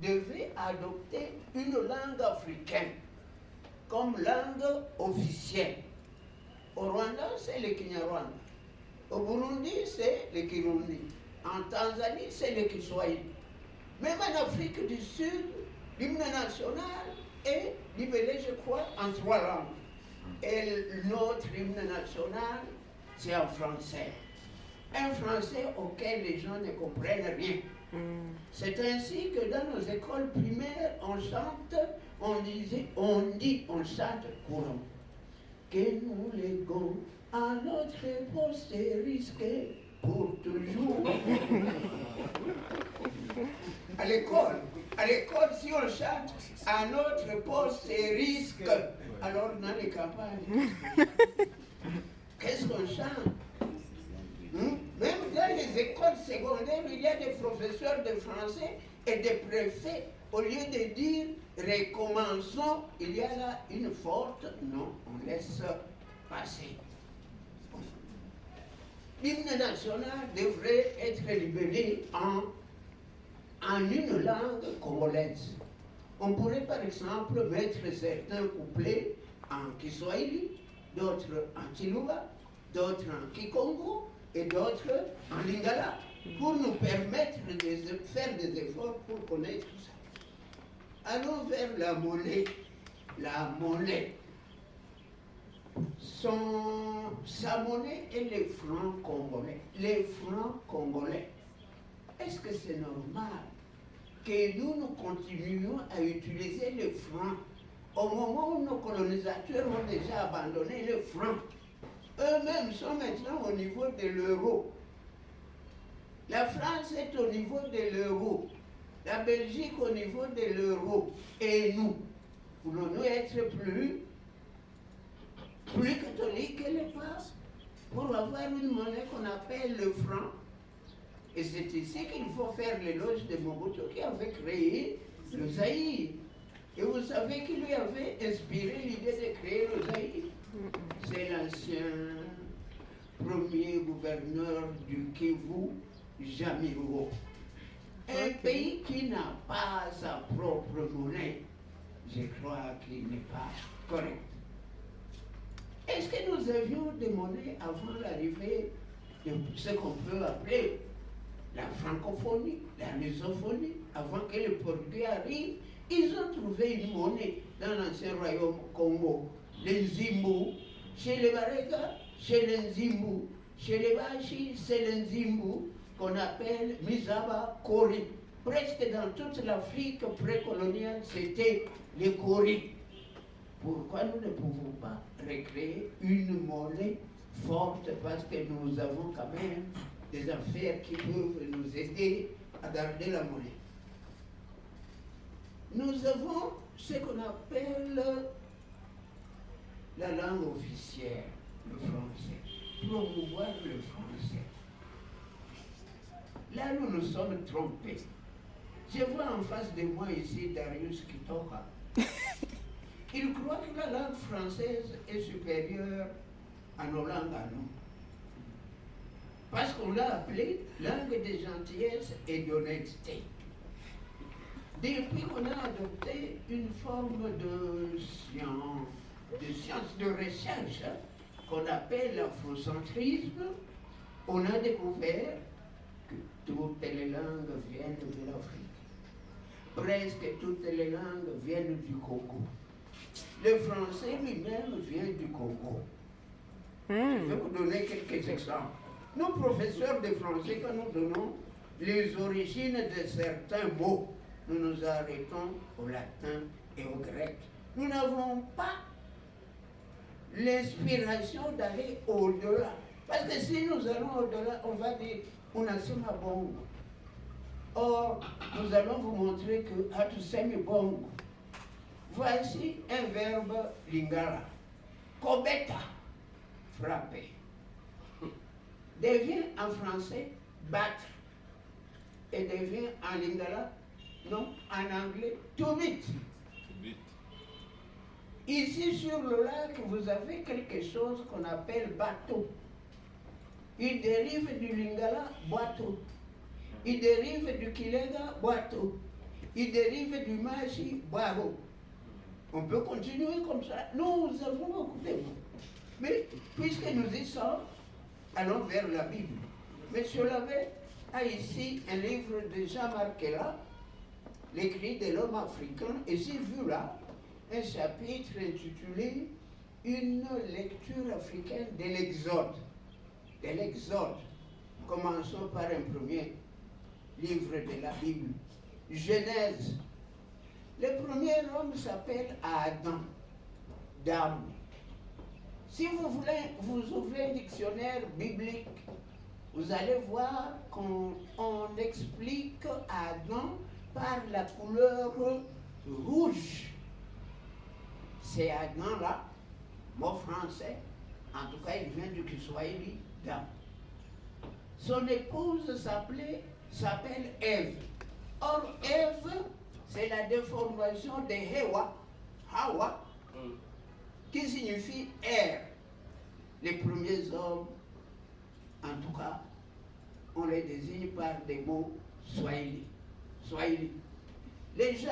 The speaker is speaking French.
devait adopter une langue africaine comme langue officielle. Au Rwanda, c'est le Kinyarwanda. Au Burundi, c'est le Kirundi. En Tanzanie, c'est le Kiswahili. Même en Afrique du Sud, l'hymne national est libellé, je crois, en 3 langues. Et notre hymne national, c'est en français. Un français auquel les gens ne comprennent rien. C'est ainsi que dans nos écoles primaires, on chante, on chante courant. Que nous léguons à notre poste risqué pour toujours. À l'école, si on chante à notre poste risque, alors dans les campagnes, qu'est-ce qu'on chante? Même dans les écoles secondaires, il y a des professeurs de français et des préfets. Au lieu de dire recommençons, il y a là une faute. Non, on laisse passer. L'hymne national devrait être libellé en une langue congolaise. On pourrait par exemple mettre certains couplets en Kiswahili, d'autres en Chiluba, d'autres en Kikongo et d'autres en Lingala, pour nous permettre de faire des efforts pour connaître ça. Allons vers la monnaie. La monnaie. Sa monnaie est les francs congolais. Les francs congolais. Est-ce que c'est normal que nous continuions à utiliser les francs au moment où nos colonisateurs ont déjà abandonné les francs? Eux-mêmes sont maintenant au niveau de l'euro. La France est au niveau de l'euro. La Belgique au niveau de l'euro. Et nous, voulons-nous être plus catholiques que les Papes pour avoir une monnaie qu'on appelle le franc? Et c'est ici qu'il faut faire l'éloge de Mobutu qui avait créé le Zaïre. Et vous savez qui lui avait inspiré l'idée de créer le Zaïre? C'est l'ancien premier gouverneur du Kivu, Jamiro. Un pays qui n'a pas sa propre monnaie, je crois qu'il n'est pas correct. Est-ce que nous avions des monnaies avant l'arrivée de ce qu'on peut appeler la francophonie, la lusophonie? Avant que les Portugais arrivent, ils ont trouvé une monnaie dans l'ancien royaume Congo. Les Nzimbu, chez les Barega, chez les Nzimbu, chez les Bashi, c'est les Nzimbu qu'on appelle Mizaba Kori. Presque dans toute l'Afrique précoloniale, c'était les Kori. Pourquoi nous ne pouvons pas recréer une monnaie forte? Parce que nous avons quand même des affaires qui peuvent nous aider à garder la monnaie. Nous avons ce qu'on appelle la langue officielle, le français. Promouvoir le français. Là, nous nous sommes trompés. Je vois en face de moi ici Darius Kitoka. Il croit que la langue française est supérieure à nos langues à nous. Parce qu'on l'a appelée langue de gentillesse et d'honnêteté. Depuis qu'on a adopté une forme de science de recherche qu'on appelle l'afrocentrisme, on a découvert que toutes les langues viennent de l'Afrique. Presque toutes les langues viennent du Congo. Le français lui-même vient du Congo. Je vais vous donner quelques exemples. Nos professeurs de français, quand nous donnons les origines de certains mots, nous nous arrêtons au latin et au grec. Nous n'avons pas l'inspiration d'aller au-delà. Parce que si nous allons au-delà, on va dire unasema bongo. Or, nous allons vous montrer que hatusemi bongo. Voici un verbe lingala. Kobeta, frapper. Devient en français battre. Et devient en lingala, non, en anglais, to beat. Ici sur le lac, vous avez quelque chose qu'on appelle bateau. Il dérive du lingala, bateau. Il dérive du kilega, bateau. il dérive du machi Boiro. On peut continuer comme ça. Nous avons beaucoup de mots. Mais puisque nous y sommes, allons vers la Bible. Monsieur Lavet a ici un livre de Jean-Marc Ella, l'écrit de l'homme africain, et j'ai vu là un chapitre intitulé « Une lecture africaine de l'Exode ». De l'Exode. Commençons par un premier livre de la Bible, Genèse. Le premier homme s'appelle Adam, d'âme. Si vous voulez, vous ouvrez un dictionnaire biblique, vous allez voir qu'on explique Adam par la couleur rouge. C'est Adam là, mot français, en tout cas il vient du Kiswahili, d'âme. Son épouse s'appelle Ève. Or, Ève, c'est la déformation de Hawa, qui signifie air. Les premiers hommes, en tout cas, on les désigne par des mots swahili. Les gens